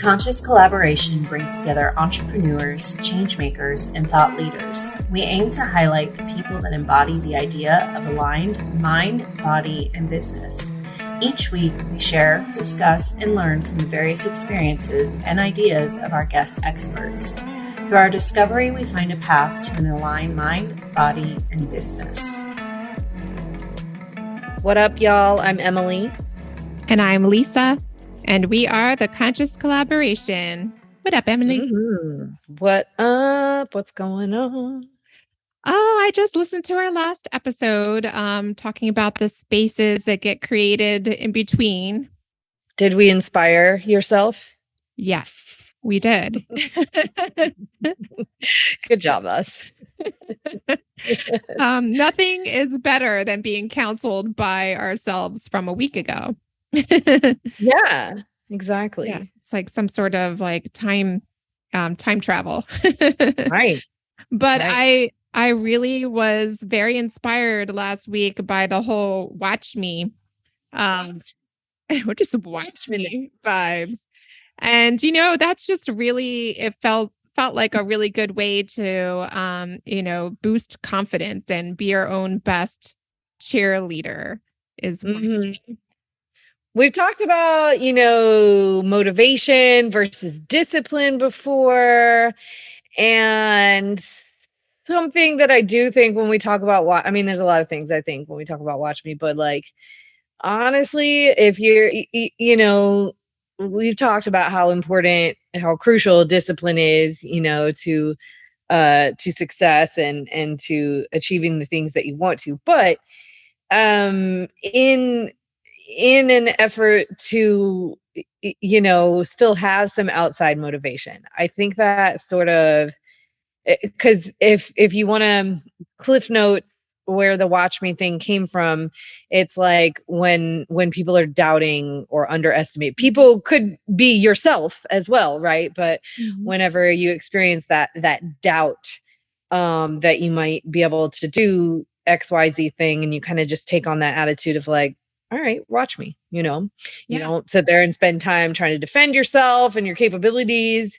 Conscious Collaboration brings together entrepreneurs, changemakers, and thought leaders. We aim to highlight the people that embody the idea of aligned mind, body, and business. Each week, we share, discuss, and learn from the various experiences and ideas of our guest experts. Through our discovery, we find a path to an aligned mind, body, and business. What up, y'all? I'm Emily. And I'm Lisa. And we are the Conscious Collaboration. What up, Emily? Mm-hmm. What up? What's going on? Oh, I just listened to our last episode talking about the spaces that get created in between. Did we inspire yourself? Yes, we did. Good job, us. Nothing is better than being counseled by ourselves from a week ago. Yeah, exactly. Yeah, it's like some sort of like time travel. Right. But right. I really was very inspired last week by the whole watch me, just watch me vibes. And, that's just really, it felt like a really good way to, boost confidence and be our own best cheerleader is We've talked about, motivation versus discipline before. And something that I do think when we talk about there's a lot of things I think when we talk about Watch Me, but like, honestly, if you're, we've talked about how important, how crucial discipline is, to success and to achieving the things that you want to. But in an effort to, still have some outside motivation, I think that sort of, because if you want to cliff note where the watch me thing came from, it's like when people are doubting or underestimate, people could be yourself as well, right? But whenever you experience that doubt, that you might be able to do XYZ thing, and you kind of just take on that attitude of like, all right, watch me, you don't sit there and spend time trying to defend yourself and your capabilities.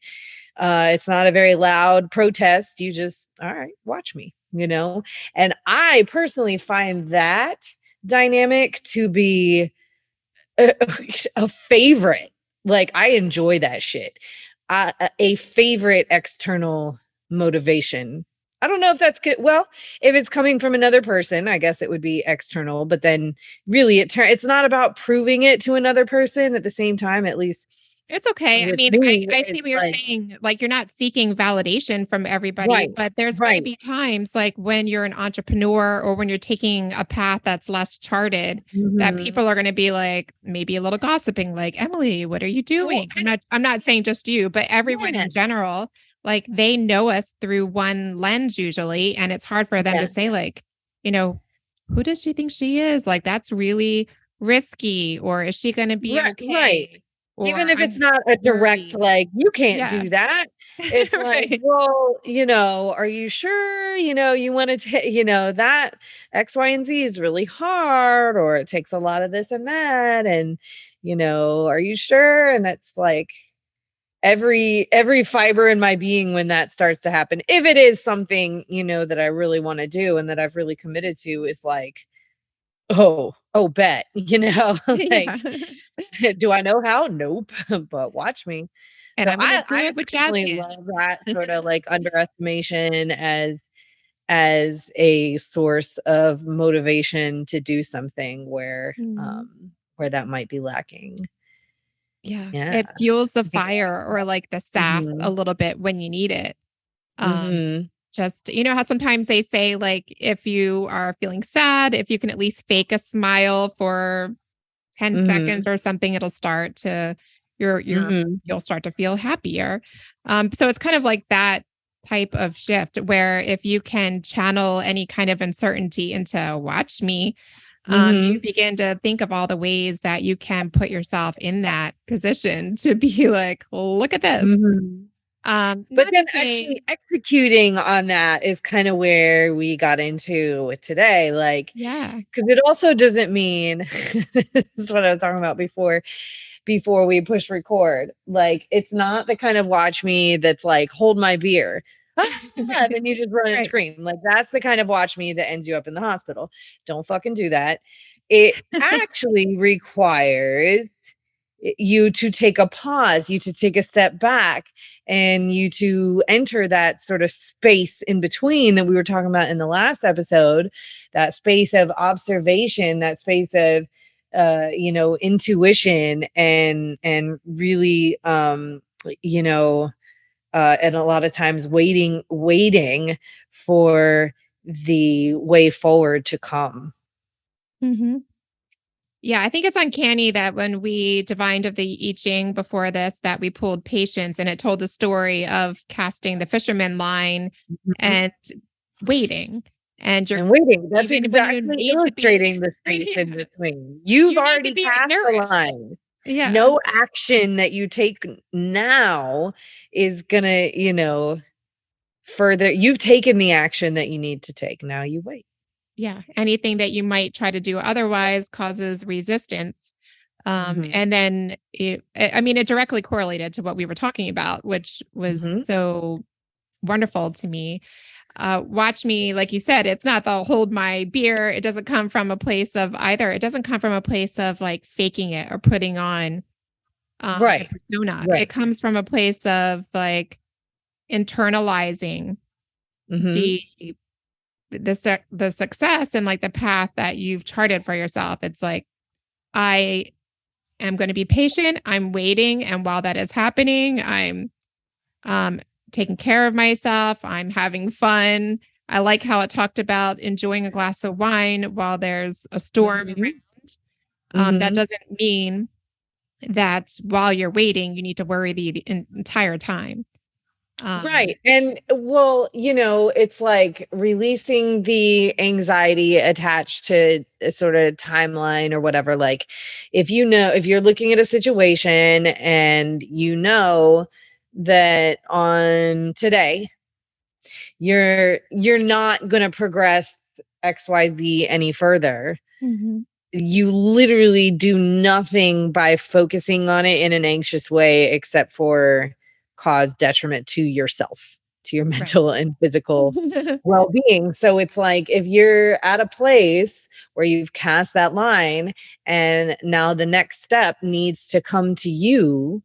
It's not a very loud protest. You just, all right, watch me, and I personally find that dynamic to be a favorite. Like, I enjoy that shit. A favorite external motivation. I don't know if that's good. Well, if it's coming from another person, I guess it would be external, but then really it's not about proving it to another person at the same time, at least. It's okay. I mean, I think we were saying, like, you're not seeking validation from everybody, right, but there's going to be times like when you're an entrepreneur or when you're taking a path that's less charted, that people are going to be like, maybe a little gossiping, like, Emily, what are you doing? I'm not saying just you, but everyone in general, like, they know us through one lens usually. And it's hard for them to say, like, who does she think she is? Like, that's really risky. Or is she going to be okay? Right. Or even if it's not a direct, like, you can't do that. It's right. like, well, are you sure, you want to take, that X, Y, and Z is really hard, or it takes a lot of this and that. And, are you sure? And it's like every fiber in my being when that starts to happen, if it is something, that I really want to do and that I've really committed to, is like, oh, bet, like, do I know how? Nope. But watch me. And so I'm going to do it with personally love that sort of like underestimation as a source of motivation to do something where that might be lacking. Yeah. It fuels the fire or like the sap a little bit when you need it. Just, how sometimes they say, like, if you are feeling sad, if you can at least fake a smile for 10 seconds or something, it'll start to, you'll start to feel happier. So it's kind of like that type of shift where if you can channel any kind of uncertainty into watch me, you begin to think of all the ways that you can put yourself in that position to be like, look at this. But then actually executing on that is kind of where we got into with today. Like, because it also doesn't mean, this is what I was talking about before. before we push record. Like, it's not the kind of watch me that's like, hold my beer. And then you just run and scream. Like, that's the kind of watch me that ends you up in the hospital. Don't fucking do that. It actually requires you to take a pause, you to take a step back, and you to enter that sort of space in between that we were talking about in the last episode, that space of observation, that space of intuition, and really and a lot of times waiting for the way forward to come. Mm-hmm. Yeah, I think it's uncanny that when we divined of the I Ching before this, that we pulled patience, and it told the story of casting the fisherman line and waiting. And waiting. That's exactly illustrating the space in between. You've already cast the line. Yeah. No action that you take now is gonna, further. You've taken the action that you need to take. Now you wait. Yeah. Anything that you might try to do otherwise causes resistance. And then it directly correlated to what we were talking about, which was so wonderful to me. Watch me, like you said, it's not the hold my beer. It doesn't come from a place of either. It doesn't come from a place of like faking it or putting on a persona. Right. It comes from a place of like internalizing the success and like the path that you've charted for yourself. It's like, I am going to be patient. I'm waiting. And while that is happening, I'm taking care of myself. I'm having fun. I like how it talked about enjoying a glass of wine while there's a storm around. That doesn't mean that while you're waiting, you need to worry the entire time. Right. And it's like releasing the anxiety attached to a sort of timeline or whatever. Like, if you're looking at a situation and that on today, you're not going to progress XYZ any further. You literally do nothing by focusing on it in an anxious way, except for cause detriment to yourself, to your mental and physical well-being. So it's like, if you're at a place where you've cast that line and now the next step needs to come to you,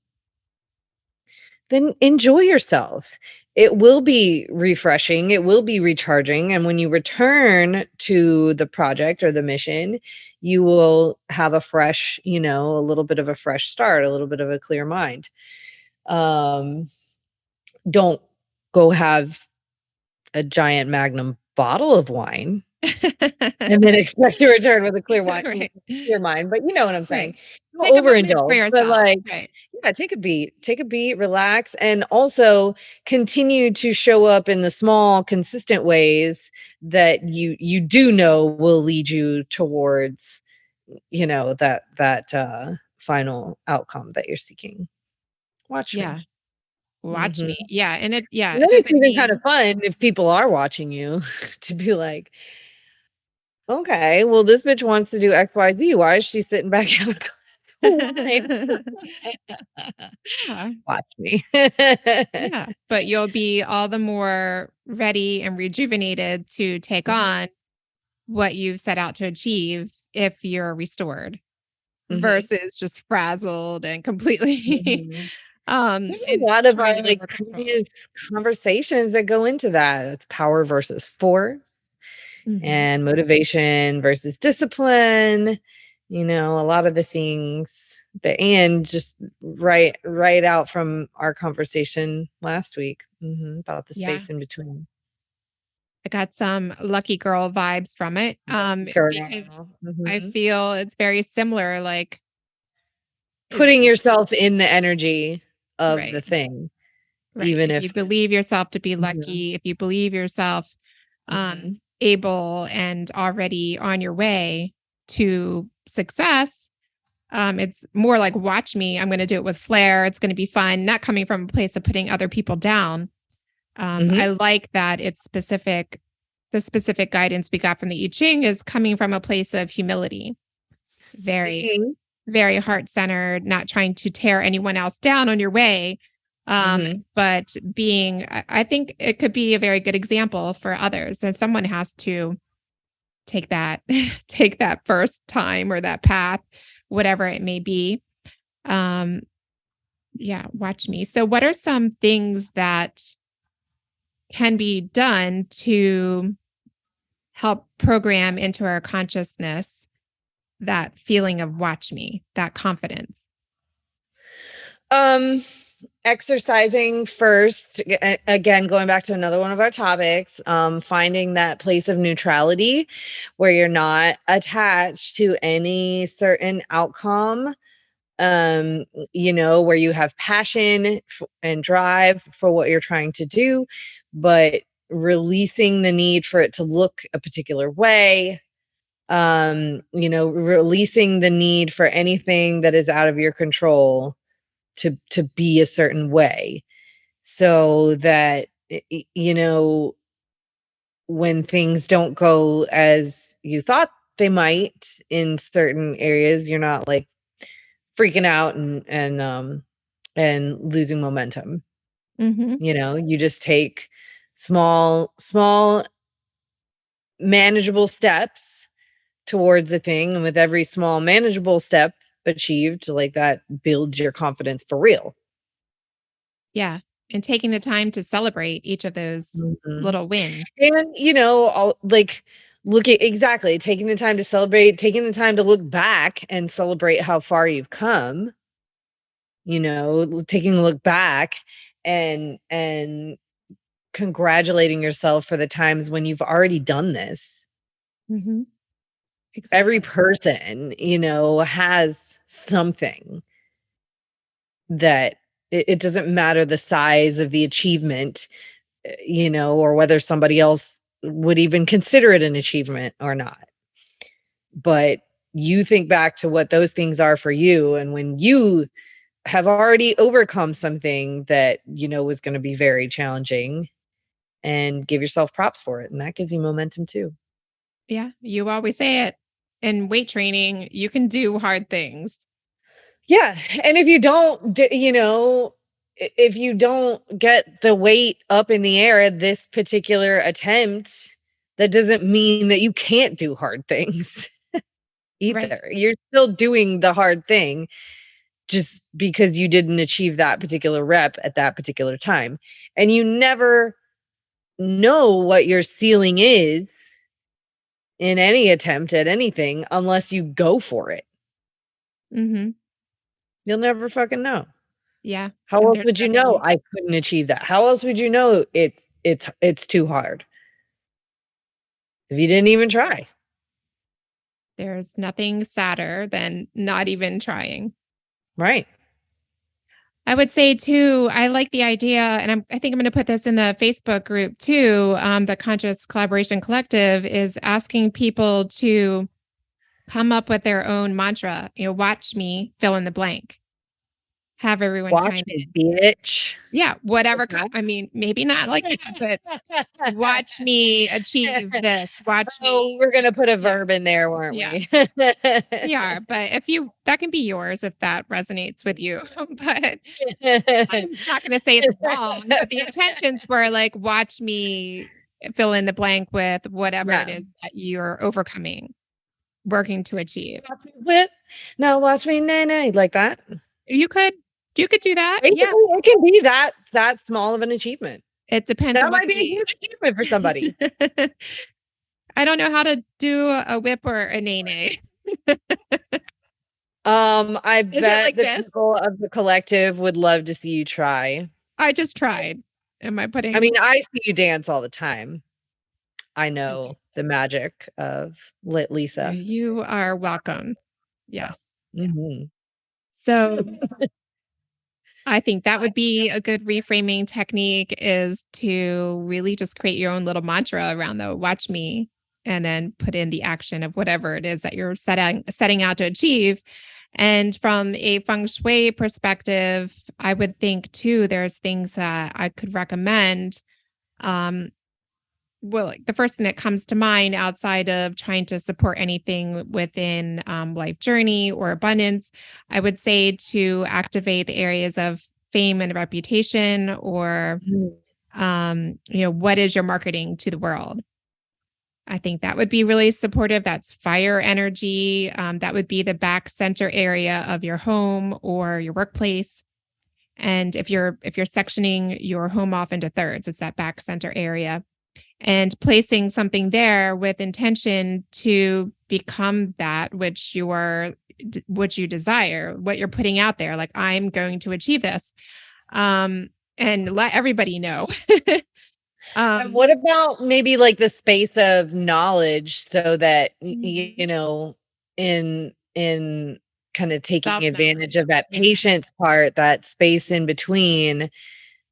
then enjoy yourself. It will be refreshing. It will be recharging. And when you return to the project or the mission, you will have a fresh, a little bit of a fresh start, a little bit of a clear mind. Don't go have a giant magnum bottle of wine and then expect to return with a clear clear mind. But you know what I'm saying? Don't overindulge. But like, take a beat, relax, and also continue to show up in the small, consistent ways that you do know will lead you towards, that final outcome that you're seeking. Watch me. Watch me. Yeah. And then it's even kind of fun if people are watching you to be like, okay, well, this bitch wants to do XYZ. Why is she sitting back out? Watch me. Yeah. But you'll be all the more ready and rejuvenated to take on what you've set out to achieve if you're restored versus just frazzled and completely a lot of our like previous conversations that go into that. It's power versus force and motivation versus discipline. A lot of the things that Anne just right out from our conversation last week about the space in between. I got some lucky girl vibes from it. Because I feel it's very similar, like putting yourself in the energy of the thing. Right. Even if you believe yourself to be lucky, if you believe yourself able and already on your way to success, it's more like, watch me. I'm going to do it with flair. It's going to be fun, not coming from a place of putting other people down. I like that it's specific. The specific guidance we got from the I Ching is coming from a place of humility. Very very heart-centered, not trying to tear anyone else down on your way. But being, I think it could be a very good example for others. And someone has to take that first time or that path, whatever it may be. Watch me. So what are some things that can be done to help program into our consciousness that feeling of watch me, that confidence? Exercising first, again, going back to another one of our topics, finding that place of neutrality where you're not attached to any certain outcome, where you have passion and drive for what you're trying to do, but releasing the need for it to look a particular way, releasing the need for anything that is out of your control to be a certain way, so that, when things don't go as you thought they might in certain areas, you're not like freaking out and losing momentum. You just take small manageable steps towards a thing, and with every small manageable step achieved, like, that builds your confidence for real. Yeah. And taking the time to celebrate each of those little wins. And, exactly, taking the time to celebrate, taking the time to look back and celebrate how far you've come, taking a look back and congratulating yourself for the times when you've already done this. Exactly. Every person, has something that it doesn't matter the size of the achievement, or whether somebody else would even consider it an achievement or not. But you think back to what those things are for you, and when you have already overcome something that was going to be very challenging, and give yourself props for it, and that gives you momentum too. Yeah, you always say it in weight training, you can do hard things. Yeah, and if you don't, if you don't get the weight up in the air at this particular attempt, that doesn't mean that you can't do hard things either. Right. You're still doing the hard thing, just because you didn't achieve that particular rep at that particular time. And you never know what your ceiling is in any attempt at anything unless you go for it. You'll never fucking know. Yeah. How else would you know I couldn't achieve that? How else would you know it's too hard if you didn't even try? There's nothing sadder than not even trying. Right. I would say too, I like the idea, and I think I'm going to put this in the Facebook group too. The Conscious Collaboration Collective is asking people to come up with their own mantra. Watch me, fill in the blank. Have everyone watch me, bitch. Yeah, whatever. Okay. I mean, maybe not like that, but watch me achieve this. Watch me. We're gonna put a verb in there, weren't we? Yeah, but that can be yours if that resonates with you. But I'm not gonna say it's wrong. But the intentions were like, watch me fill in the blank with whatever it is that you're overcoming, working to achieve. Now watch me, nay, like that. You could do that. Basically, it can be that small of an achievement. It depends. That might be a huge achievement for somebody. I don't know how to do a whip or a nay. I bet the people of the collective would love to see you try. I just tried. I mean, I see you dance all the time. I know the magic of Lit Lisa. You are welcome. Yes. So I think that would be a good reframing technique, is to really just create your own little mantra around the watch me, and then put in the action of whatever it is that you're setting out to achieve. And from a Feng Shui perspective, I would think too, there's things that I could recommend. like the first thing that comes to mind outside of trying to support anything within life journey or abundance, I would say to activate the areas of fame and reputation, or, what is your marketing to the world? I think that would be really supportive. That's fire energy. That would be the back center area of your home or your workplace. And if you're sectioning your home off into thirds, it's that back center area, and placing something there with intention to become that which you desire, what you're putting out there. Like, I'm going to achieve this, and let everybody know. And what about maybe like the space of knowledge, so that in kind of taking advantage of that patience part, that space in between,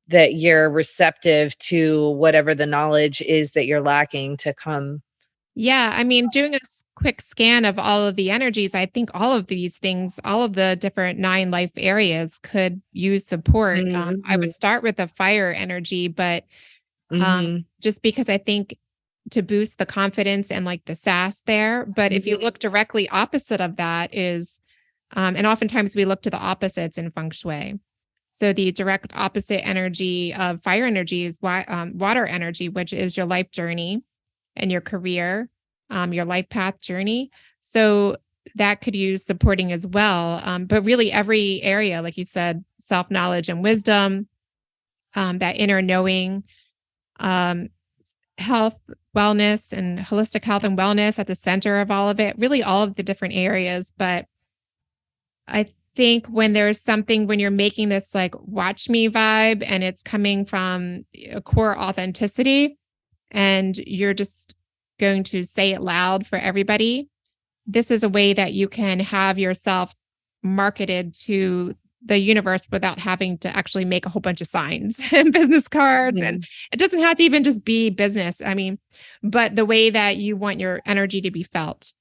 that you're receptive to whatever the knowledge is that you're lacking to come. Yeah, I mean, doing a quick scan of all of the energies, I think all of these things, all of the different 9 life areas could use support. I would start with the fire energy, but just because I think to boost the confidence and like the sass there. But if you look directly opposite of that is, and oftentimes we look to the opposites in Feng Shui. So the direct opposite energy of fire energy is water energy, which is your life journey and your career, your life path journey. So that could use supporting as well. But really every area, like you said, self-knowledge and wisdom, that inner knowing, health, wellness, and holistic health and wellness at the center of all of it, really all of the different areas. But I think when you're making this like watch me vibe, and it's coming from a core authenticity, and you're just going to say it loud for everybody, this is a way that you can have yourself marketed to the universe without having to actually make a whole bunch of signs and business cards. And it doesn't have to even just be business. I mean, but the way that you want your energy to be felt.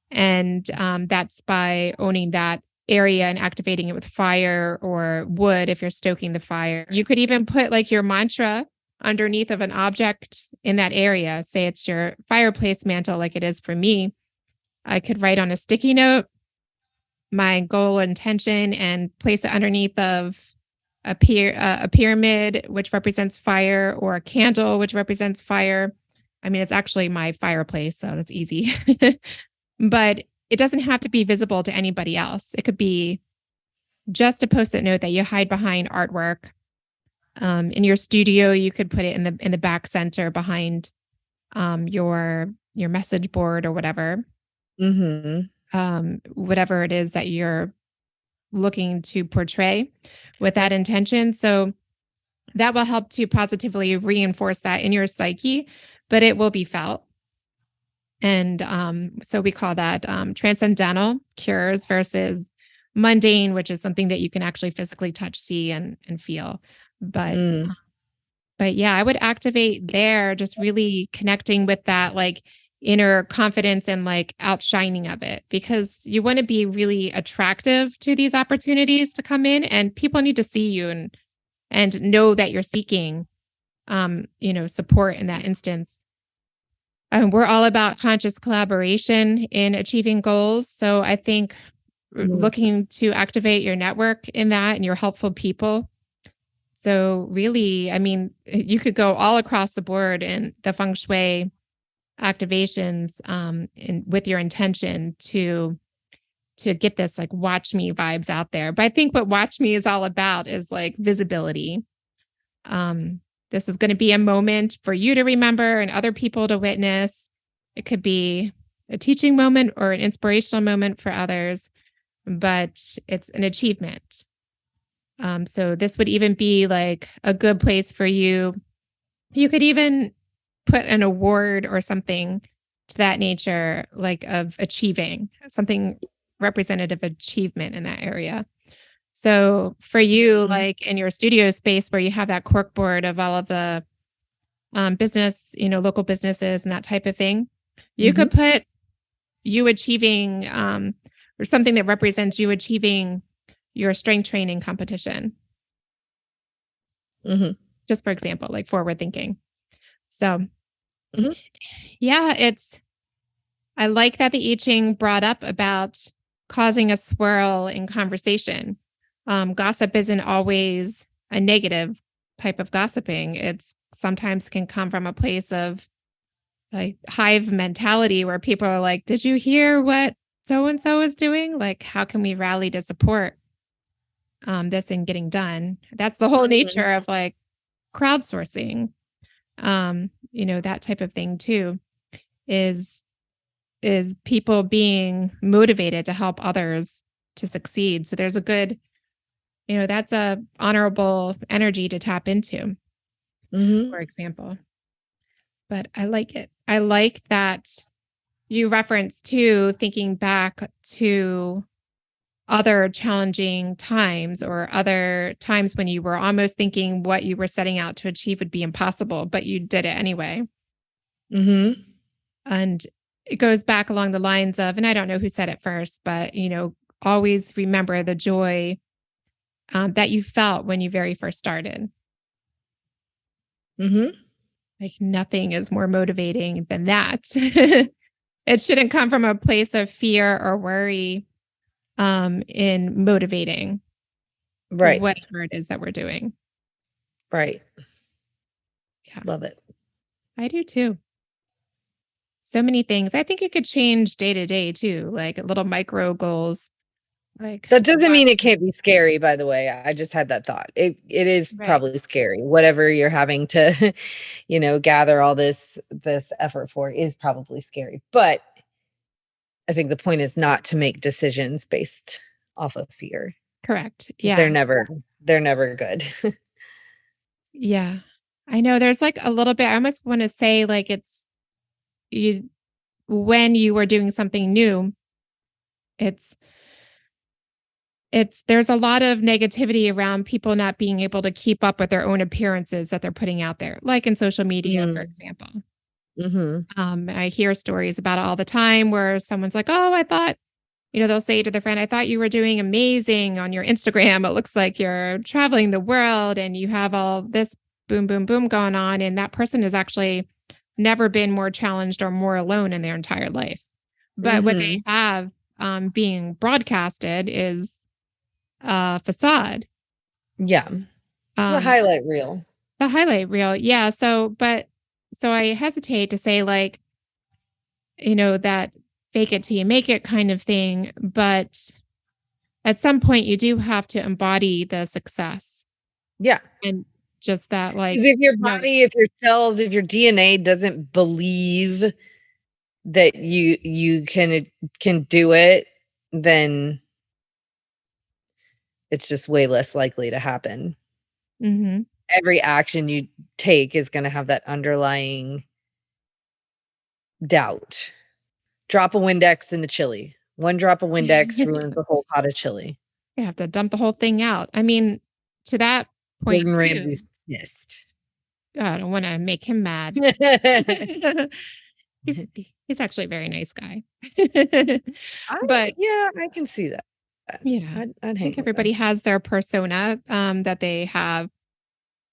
And that's by owning that area and activating it with fire or wood if you're stoking the fire. You could even put like your mantra underneath of an object in that area. Say it's your fireplace mantle, like it is for me. I could write on a sticky note my goal or intention and place it underneath of a pyramid, which represents fire, or a candle, which represents fire. I mean, it's actually my fireplace, so that's easy. But it doesn't have to be visible to anybody else. It could be just a Post-it note that you hide behind artwork. In your studio, you could put it in the back center behind your message board or whatever. Whatever it is that you're looking to portray with that intention. So that will help to positively reinforce that in your psyche, but it will be felt. And so we call that transcendental cures versus mundane, which is something that you can actually physically touch, see, and feel. But yeah, I would activate there, just really connecting with that like inner confidence and like outshining of it, because you want to be really attractive to these opportunities to come in, and people need to see you and know that you're seeking support in that instance. We're all about conscious collaboration in achieving goals. So I think looking to activate your network in that and your helpful people. So really, I mean, you could go all across the board in the Feng Shui activations with your intention to get this like watch me vibes out there. But I think what watch me is all about is like visibility. This is going to be a moment for you to remember and other people to witness. It could be a teaching moment or an inspirational moment for others, but it's an achievement. So this would even be like a good place for you. You could even put an award or something to that nature, like of achieving something representative achievement in that area. So for you, like in your studio space where you have that cork board of all of the business, local businesses and that type of thing, you could put you achieving or something that represents you achieving your strength training competition. Just for example, like forward thinking. So Mm-hmm. Yeah, I like that the I Ching brought up about causing a swirl in conversation. Gossip isn't always a negative type of gossiping. It's sometimes can come from a place of like hive mentality where people are like, did you hear what so-and-so is doing? Like, how can we rally to support this and getting done? That's the whole nature of like crowdsourcing. That type of thing too is people being motivated to help others to succeed. So there's a good, that's a honorable energy to tap into, for example. But I like it. I like that you referenced to thinking back to other challenging times or other times when you were almost thinking what you were setting out to achieve would be impossible, but you did it anyway. Mm-hmm. And it goes back along the lines of, and I don't know who said it first, but, always remember the joy that you felt when you very first started. Mm-hmm. Like nothing is more motivating than that. It shouldn't come from a place of fear or worry in motivating whatever it is that we're doing. Right. Yeah. Love it. I do too. So many things. I think it could change day to day too, like little micro goals. Like that doesn't mean it can't be scary, by the way. I just had that thought. It is probably scary. Whatever you're having to, gather all this effort for is probably scary. But I think the point is not to make decisions based off of fear. Correct. Yeah. They're never good. Yeah. I know there's like a little bit, I almost want to say like when you were doing something new, there's a lot of negativity around people not being able to keep up with their own appearances that they're putting out there, like in social media, for example. Mm-hmm. I hear stories about it all the time where someone's like, oh, I thought, they'll say to their friend, I thought you were doing amazing on your Instagram. It looks like you're traveling the world and you have all this boom, boom, boom going on. And that person has actually never been more challenged or more alone in their entire life. But what they have being broadcasted is a facade. Yeah. The highlight reel. The highlight reel. Yeah. So I hesitate to say like, that fake it till you make it kind of thing. But at some point you do have to embody the success. Yeah. And just that like, if your body, if your cells, if your DNA doesn't believe that you can do it, then it's just way less likely to happen. Mm-hmm. Every action you take is going to have that underlying doubt. Drop a Windex in the chili. One drop of Windex ruins the whole pot of chili. You have to dump the whole thing out. I mean, to that point, Gordon Ramsay's pissed. I don't want to make him mad. He's actually a very nice guy. But yeah, I can see that. Yeah, I think everybody has their persona that they have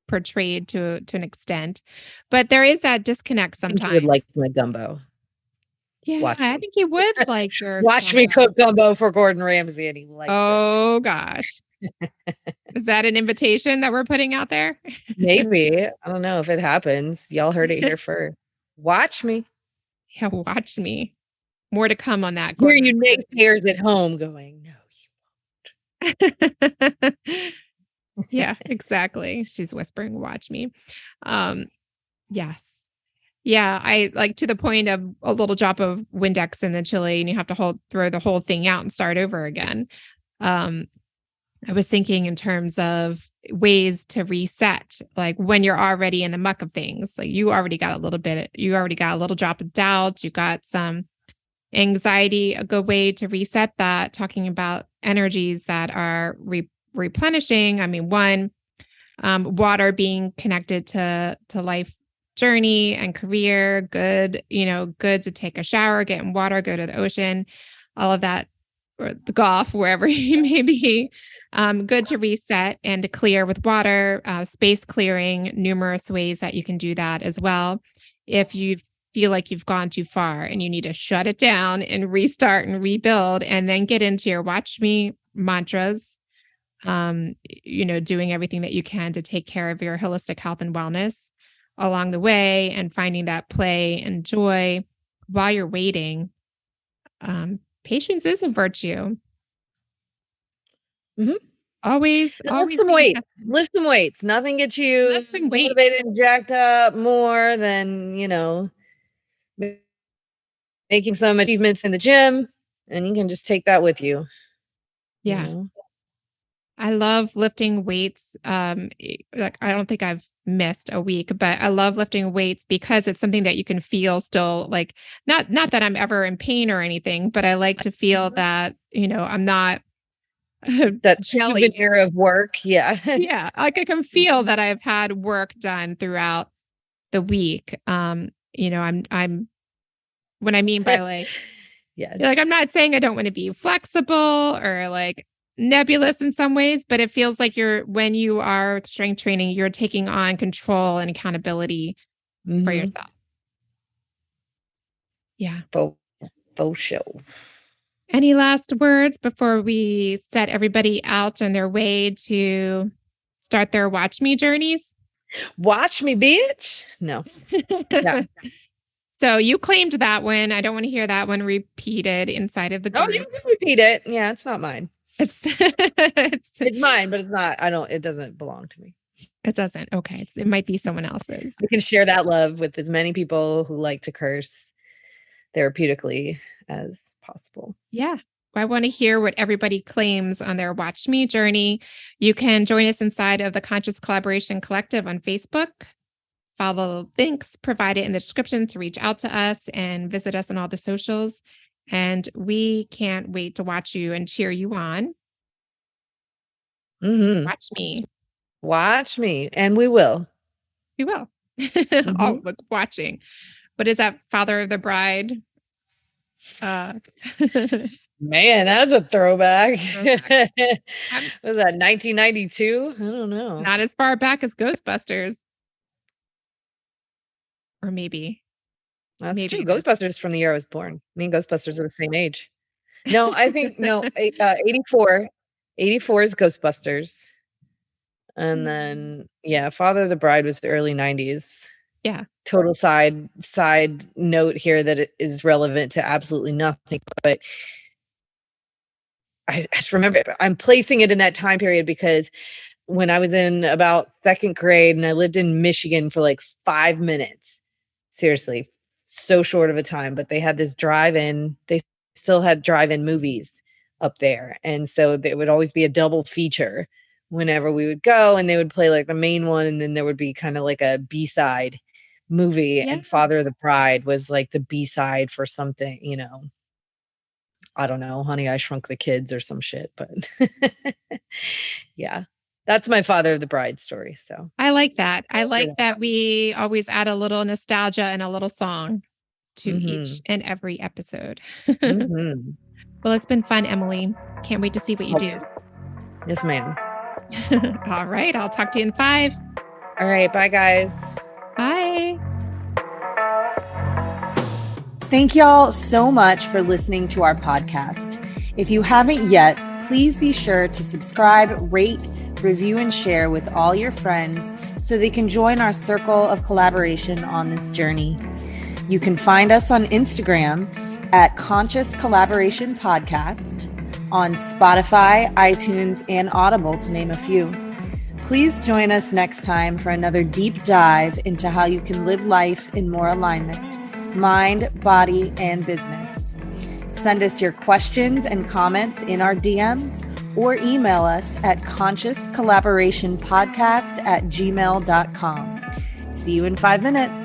portrayed to an extent, but there is that disconnect sometimes. I think he would like my gumbo. Yeah, I think he would like your watch me cook gumbo for Gordon Ramsay, and he likes it. Gosh. Is that an invitation that we're putting out there? Maybe. I don't know if it happens. Y'all heard it here first. Watch me. Yeah, watch me. More to come on that. Hear you naysayers at home going, no, you won't. Yeah, exactly. She's whispering, watch me. Yes. Yeah, I like to the point of a little drop of Windex in the chili and you have to throw the whole thing out and start over again. I was thinking in terms of ways to reset, like when you're already in the muck of things, like you already got a little drop of doubt, you got some anxiety. A good way to reset that, talking about energies that are replenishing. I mean, one, water being connected to life journey and career, good to take a shower, get in water, go to the ocean, all of that, or the golf, wherever you may be. Good to reset and to clear with water, space clearing, numerous ways that you can do that as well. If you've feel like you've gone too far and you need to shut it down and restart and rebuild, and then get into your watch me mantras, doing everything that you can to take care of your holistic health and wellness along the way, and finding that play and joy while you're waiting. Patience is a virtue. Mm-hmm. Always lift some weights. Nothing gets you motivated and jacked up more than, making some achievements in the gym, and you can just take that with you. Yeah. I love lifting weights. I don't think I've missed a week, but I love lifting weights because it's something that you can feel still, like, not that I'm ever in pain or anything, but I like to feel that, I'm not that souvenir of work. Yeah. Yeah. Like I can feel that I've had work done throughout the week. I'm what I mean by like, yes. Like, I'm not saying I don't want to be flexible or like nebulous in some ways, but it feels like when you are strength training, you're taking on control and accountability for yourself. Yeah. Faux show. Any last words before we set everybody out on their way to start their watch me journeys? Watch me, bitch. No. Yeah. So you claimed that one. I don't want to hear that one repeated inside of the group. Oh, you can repeat it. Yeah, it's not mine. It's mine, but it's not. It doesn't belong to me. It doesn't. Okay. It might be someone else's. We can share that love with as many people who like to curse therapeutically as possible. Yeah. I want to hear what everybody claims on their Watch Me journey. You can join us inside of the Conscious Collaboration Collective on Facebook. Follow the links provided in the description to reach out to us and visit us on all the socials. And we can't wait to watch you and cheer you on. Watch me. And we will. We will. Oh, look, watching. What is that? Father of the Bride? Man, that's a throwback. Was that 1992? I don't know. Not as far back as Ghostbusters. Or maybe. That's true. Ghostbusters from the year I was born. Me and Ghostbusters are the same age. No, I think, 84. 84 is Ghostbusters. And then, Father of the Bride was the early 90s. Yeah. Total side note here that it is relevant to absolutely nothing. But I just remember I'm placing it in that time period because when I was in about second grade and I lived in Michigan for like 5 minutes, seriously, so short of a time, but they had this drive-in. They still had drive-in movies up there. And so there would always be a double feature whenever we would go, and they would play like the main one. And then there would be kind of like a B-side movie. Yeah. And Father of the Bride was like the B-side for something, I don't know, Honey, I Shrunk the Kids or some shit. But yeah, that's my Father of the Bride story. So I like that. I like that we always add a little nostalgia and a little song to each and every episode. Well, it's been fun, Emily. Can't wait to see what you do. Yes, ma'am. All right. I'll talk to you in 5. All right. Bye, guys. Bye. Thank y'all so much for listening to our podcast. If you haven't yet, please be sure to subscribe, rate, review, and share with all your friends so they can join our circle of collaboration on this journey. You can find us on Instagram at Conscious Collaboration Podcast, on Spotify, iTunes, and Audible, to name a few. Please join us next time for another deep dive into how you can live life in more alignment, mind, body, and business. Send us your questions and comments in our DMs or email us at consciouscollaborationpodcast@gmail.com. See you in 5 minutes.